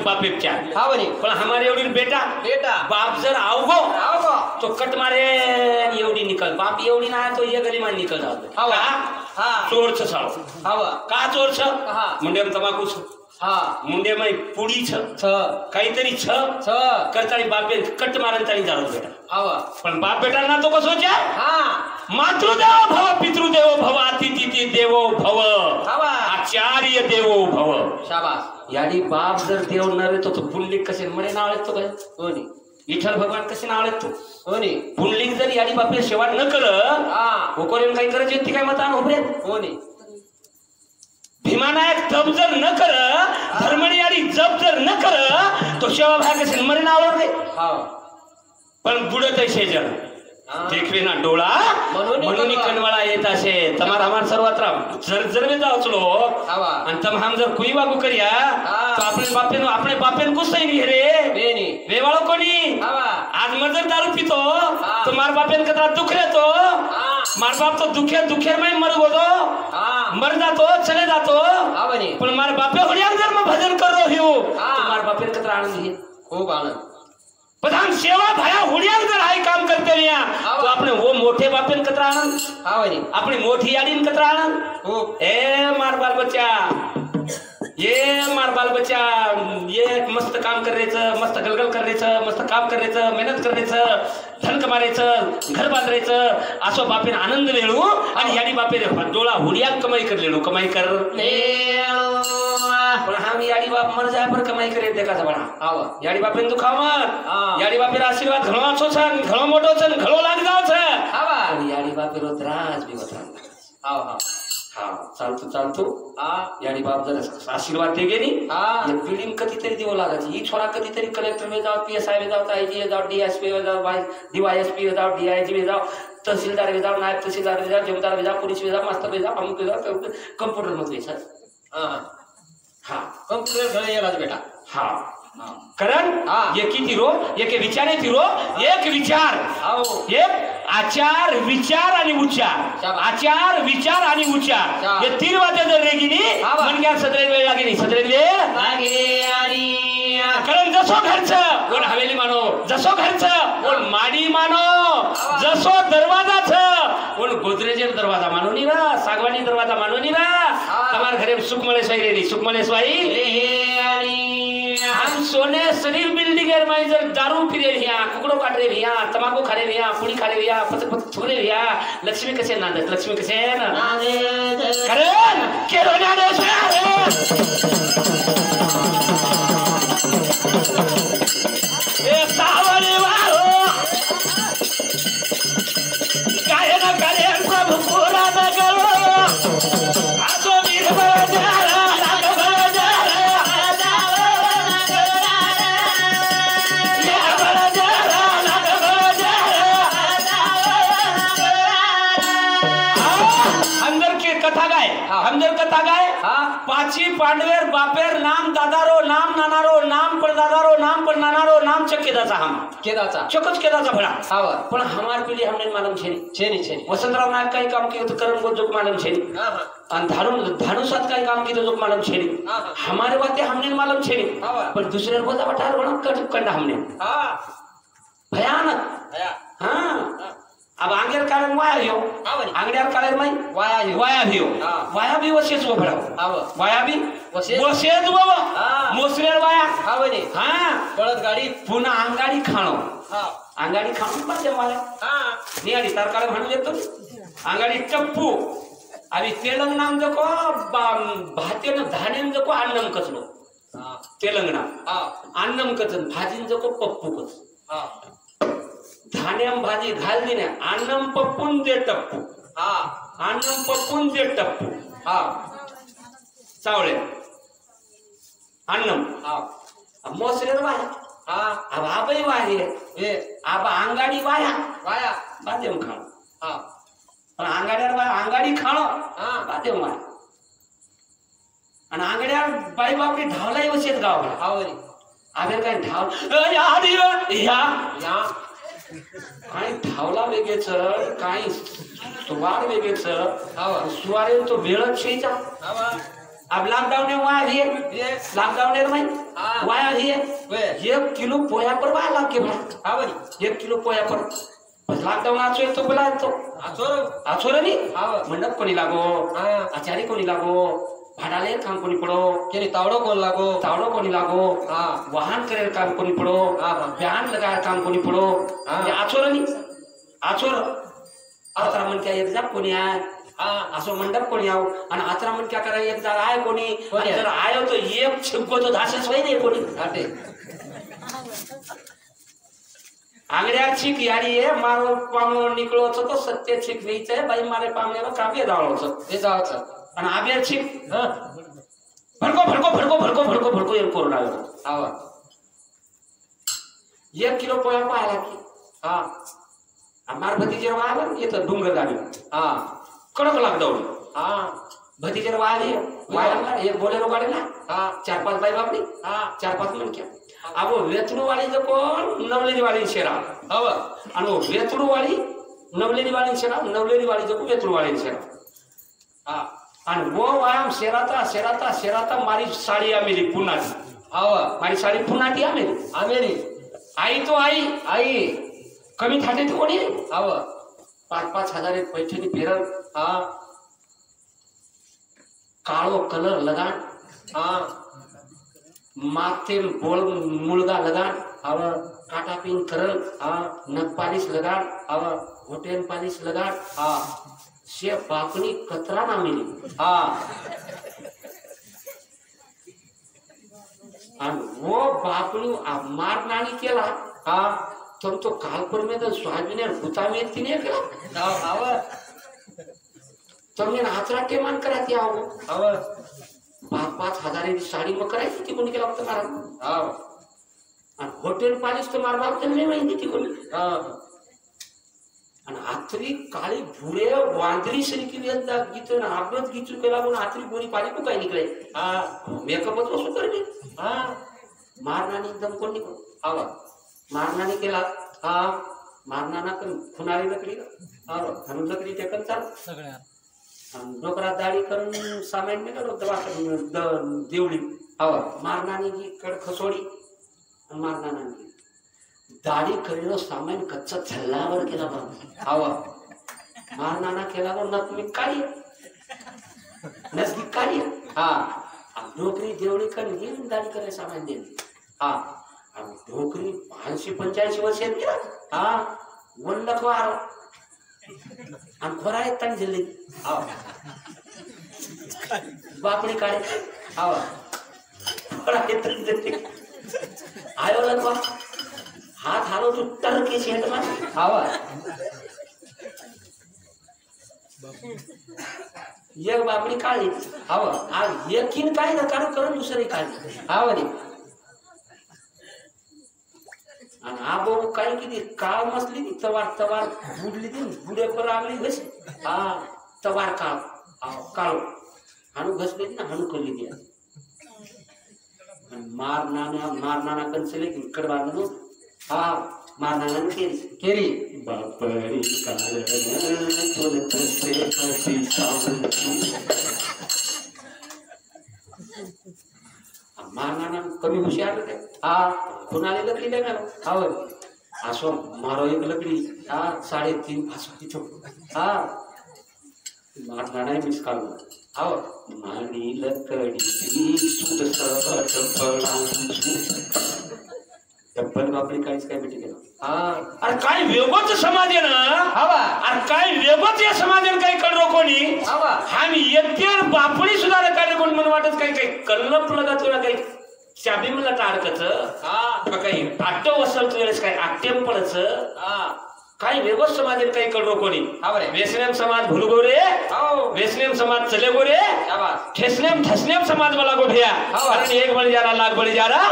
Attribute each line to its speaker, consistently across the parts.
Speaker 1: बापे चार
Speaker 2: हाँ बनी
Speaker 1: पण हमारे एवढी बेटा
Speaker 2: बेटा
Speaker 1: बाप जर आओगो तो कट मारे एवढी निकल बाप एवढी ना तो ये गली मान निकल जातो
Speaker 2: हाँ
Speaker 1: चोर छ साळो
Speaker 2: हाँ
Speaker 1: का चोर छ
Speaker 2: हाँ
Speaker 1: मुंडे में तमाकू छ
Speaker 2: हाँ
Speaker 1: मुंडे में पुडी छ काहीतरी छ करतानी बापे कट मारन तानी जाळो बेटा
Speaker 2: हाँ
Speaker 1: पण बाप बेटा ना तो कसो च्या
Speaker 2: हाँ
Speaker 1: मातृदेवो भव पितृदेवो भव अतिथि देवो भव आचार्य देवो भव
Speaker 2: शाबास
Speaker 1: यानी बाप जर देव नव्हे तो पुंडलिक कसे म्हणे नाव आहेत तो काय
Speaker 2: कोणी
Speaker 1: विठ्ठल भगवान कसे नाव आहेत तो
Speaker 2: कोणी
Speaker 1: पुंडलिक जर यानी बापे सेवा न कर कोकोरेन काही करायची होती काय मतान होबरे
Speaker 2: कोणी
Speaker 1: भीमानायक तप जर न कर धर्मणी यानी जप जर न कर तो सेवा भाग कसे म्हणे नाव रे पण बुडत आहे शेजर देखवे ना डोळा म्हणून कणवाळा येत असे तमार हमार सर्वत्र जर जर में जाओ चलो आणि तम हम जर कोई बागू करिया तो अपने बापेन को सही नहीं रे
Speaker 2: बेनी
Speaker 1: बेवाळो कोणी आज मजर दारू पितो तो मार बापेन कदा दुख रे तो मार बाप तो दुखे में मर गो तो मर जातो चले जातो पण मार बापे होण्याक जर मैं भजन कर रो हियो तो मार बापेन कदा आनंद है
Speaker 2: खूब आनंद
Speaker 1: प्रधान सेवा भाया हुडियाक जर हाय काम करते रिया तो अपने वो मोठे बापेन कतरा आनंद अपनी मोठी याडीन कतरा आनंद ए मार बाल बच्चा ये मस्त काम करायचं मस्त गलगल करायचं मस्त काम करायचं मेहनत करायचं धन कमारायचं घर बांधायचं असो बापेन आनंद मिळू आणि याडी बापे डोळा हुडियाक कमाई कर पण हम याडी बाप मर जाय पर कमाई करे देखा बड़ा याडी बापेन दुखाव मत याडी बापेर आशीर्वाद घणो आछो छ घणो मोटो छ घणो लाग जाव छ पण याडी बापेर त्रास भी होता चालतो याडी बाप जर आशीर्वाद दे गेली बिल्डिंग कधीतरी देऊ लागायची ही छोरा कधीतरी कलेक्टर में जाओ PSI में जाओ आईजी में जाओ DSP में जाओ DYSP में जाओ DIG में जाओ तहसीलदार में जाओ नायब तहसीलदार में जाओ जमींदार में जाओ पुलिस में जाओ मास्टर में जाओ अमुक में जाओ कंप्यूटर मध्ये सर
Speaker 2: कंप्यूटर घरी येलाच बेटा
Speaker 1: कारण ये किती रो एक विचार एक विचार एक आचार विचार आणि उच्चार आचार विचार आणि उच्चार हे तीन वाद्य जर रेगिनी मनक्या सदरेल वेळ लागेली सदरेल वेळ लागे आणि कारण जसो घरचं कोण हवेली मानो जसो घरचं कोण माडी मानो जसो दरवाजाच कोण गोदरेजर दरवाजा मानो नी ना सागवानी दरवाजा मानो नी ना तुम्हार घरे सुखमळेश्वरी रेली सुखमळेश्वरी आणि हम सोने शरीर बिल्डिंग है मैं जर दारू पिरे रिया कुकड़ो काट रे रिया तमाकू खा रे रिया पुड़ी खा रे रिया पत थोरे रिया लक्ष्मी कसे नांदत लक्ष्मी कसे नांदत कारण केरो नांदत ए सावरी वाहो काय ना करे प्रभु पूरा न करो आसो वीर बजारा कथा गाय पाची पांडवेर बापेर नाम दादारो नाम नानारो नाम परदादारो नाम पर नानारो नाम चकेदाचा हम केदाचा चकच केदाचा भला पण हमार पीढ़ी हमने मालूम छेनी वसंतराव नायक काही काम किया तो करण को जोक मालूम छेनी आणि धानु साथ काही काम किया तो जोक मालूम छेनी हमारे बातें हमने मालूम छेनी पर दूसरे बोला बटार बना कंडा हमने भयानक अब आंगेर काळे वाया हियो आंगड्यार काळे माई वाया भी वसेच वो भराव वाया भी वसेच वो मोसरेर वाया बळद गाडी पुन्हा अंगाडी खाणो पाहिजे मला नियाडी तार काळे म्हणून येतो अंगाडी टप्पू आणि तेलंगणा जको भातेन धानेन जको अन्नम कचलो तेलंगणा अन्नम कचन भाजीन जको पप्पू कच धान्यम भाजी घाल दिने अन्नम पप्पून दे टप्पू अन्नम पप्पून दे टप्पू चावळे अन्नम मोसरेर वाया अब आबाई वाया अब अंगाडी वाया बातेम खाणो पण अंगाड्यार वाया अंगाडी खाणो बातेम वाया आणि अंगाड्यार बाई बापडी धावलाई वसेत गाव आवेर काय धाव या काही धावला वेगेच काही सुवार वेगेच सुवारे तो वेळच शेचा अब लॉकडाउन में वहाँ भी लॉकडाउन में वहाँ भी 1 किलो पोया पर वहाँ लाग के भाई 1 किलो पोया पर बस लॉकडाउन आचो एक तो बोला तो आचो रे मंडप कोणी लागो आचारी कोणी लागो भाडाले काम कोणी पडो तावडो कोणी लागो वाहन करे काम कोणी पडो बयान लगाए काम कोणी पडो आचो रे आचो आचरा मन क्या एक जाप कोणी आहे असो मंडप कोणी आव आणि आचरा मन क्या करे एक जाग आहे कोणी जर आयो तो एक छिपको तो धासच होई नाही कोणी आंगड्या छिक यारी ये मारो पामो निकलो तो सत्य छिक नीचे भाई मारे पामलेलो कापे दाळो ते जावचं आणि आबे छिक भडको ये कोरोना आवा 1 किलो पोया पाहिला की हमार भतीजे वाला ये तो डूंगर गाड़ी कडक लॉकडाउन भतीजे वाले वाला एक बोलेरो गाड़ी ना 4-5 बाई बापड़ी 4-5 मन क्या अब वेतरू वाली जो कोण नवलेरी वाली शेरा आणि वेतरू वाली नवलेरी वाली शेरा नवलेरी वाली जो वेतरू वाली शेरा आणि वो वाम शेराता मारी साड़ी आमेली पुनाची मारी साड़ी पुनाटी आमेली आई तो आई कमी थाटे तो कोणी 5-5 हजार एक पैठणी फिरल काळो कलर लगान माथे बोल मुलगा लगान काटा पिन करल नख पालिश लगान होटेल पालिश लगान से बापनी कतरा ना मिली आणि वो बापनी मार नाणी केला तर तो कालपर में तो स्वामीने भूता में तिने केला तुम्ही हातरा के मान कराती आओ 5-5 हजाराची साडी मग करायची ती कोणी केला होता कारण आणि हॉटेल पालिश तर मार बाप नाही माहिती ती कोणी आणि आतरी काळी भुरे वांदरी सरी गीत आपलंच गीत केला म्हणून आतरी गोरी पाली को काय निकले मेकअपच वस्तू करणे मारणाने एकदम कोण निघो मारणाने केला मारणाना पण खुनारी लकडी म्हणून लकडी ते पण चाल डोकरा दाढी करून सामान निघालो देवळी मारणाने जी कड खसोडी मारणाने दाढी करेलो सामान कच्चा छल्लावर केला बा मारणाना केला बा नक मी काढी नजदीक काढी डोकरी देवळी कर दाढी करे सामान दे डोकरी 585 वर्ष वल्लखवार आणि खोरा एक ताण झेलली बापडी काढे आयो लखवा हाथ हालो तो टर के सेट में एक बापडी काढली आज यकीन काय ना काढू करून दुसरी काढली आणि आबो काय किती काळ मसली ती तवार बुडली ती बुडे पर आगली घस तवार काळ हाणू घसली ती ना हाणू करली ती मारनाना कंसले की कडवानो मारनाना केरी बापरी काळ तोले तसे कशी सावंतू मारनाना कमी हुशार रे कोणाला लकडी लगाव असो मारो एक लकडी 3.5 फासो तिथो मारनाना मिस काल मारी लकडी सुत सबट पळांचू तब्बल बापडी काहीच काय भेटी केला अरे काय वेगळच समाज आहे ना अरे काय वेगळच या समाजाने काही कळलो कोणी आम्ही एकटेर बापडी सुद्धा काय कोण मन वाटत काही कल्लप लगात काही शाबी मला टाळकच काही आट्ट वसल तुझ्यास काय आट्टेम पडच काही वेगळच समाजाने काही कळलो कोणी वेसनेम समाज भुलगोरे वेसनेम समाज चले गोरे ठेसनेम ठसनेम समाज वाला गो भैया कारण एक बळी जारा लाख बळी जारा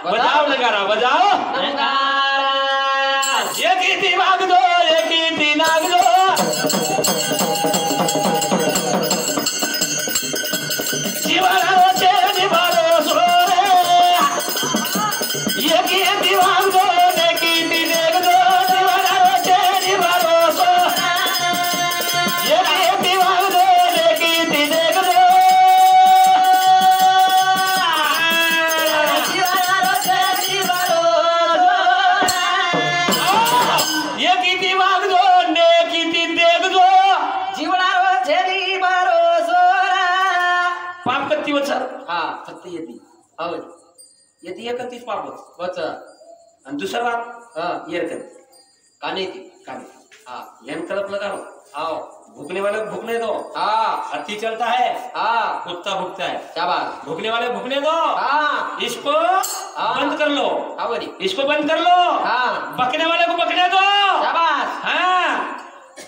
Speaker 1: बजाओ नगारा बजाओ एक ती वाग दो एक ती नाग दो जीवनाचे निभारो सोरे एक ती वाग दो एक ती नाग दो जीवनाचे निभारो सोरे एक ती वाग दो एक ती नाग दो सर
Speaker 2: हा
Speaker 1: फक्त येते
Speaker 2: हो
Speaker 1: येते एकतीस पापच
Speaker 2: वच
Speaker 1: आणि दुसरं बात
Speaker 2: हा
Speaker 1: येरकन
Speaker 2: काने ती
Speaker 1: काय
Speaker 2: हा
Speaker 1: यान कल्पना करो
Speaker 2: आओ
Speaker 1: भूखने वाले को भूखने दो
Speaker 2: हा
Speaker 1: अति चलता है
Speaker 2: हा
Speaker 1: कुत्ता भूखता है
Speaker 2: शाबाश
Speaker 1: भूखने वाले भूखने दो
Speaker 2: हा
Speaker 1: इसको बंद कर लो
Speaker 2: आवरी
Speaker 1: इसको बंद कर लो
Speaker 2: हा
Speaker 1: बकने वाले को बकने दो
Speaker 2: शाबाश
Speaker 1: हाँ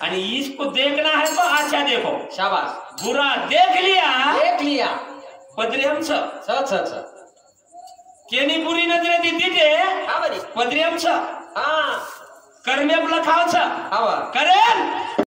Speaker 1: आणि इसको देखना है तो अच्छा देखो
Speaker 2: शाबाश
Speaker 1: बुरा देख लिया
Speaker 2: देख लिया
Speaker 1: पदरेमच
Speaker 2: छ
Speaker 1: केनी बुरी नजरे दिती ते
Speaker 2: आवरी
Speaker 1: पदरेमच
Speaker 2: हा
Speaker 1: कर्मे लखावच
Speaker 2: आवा
Speaker 1: करे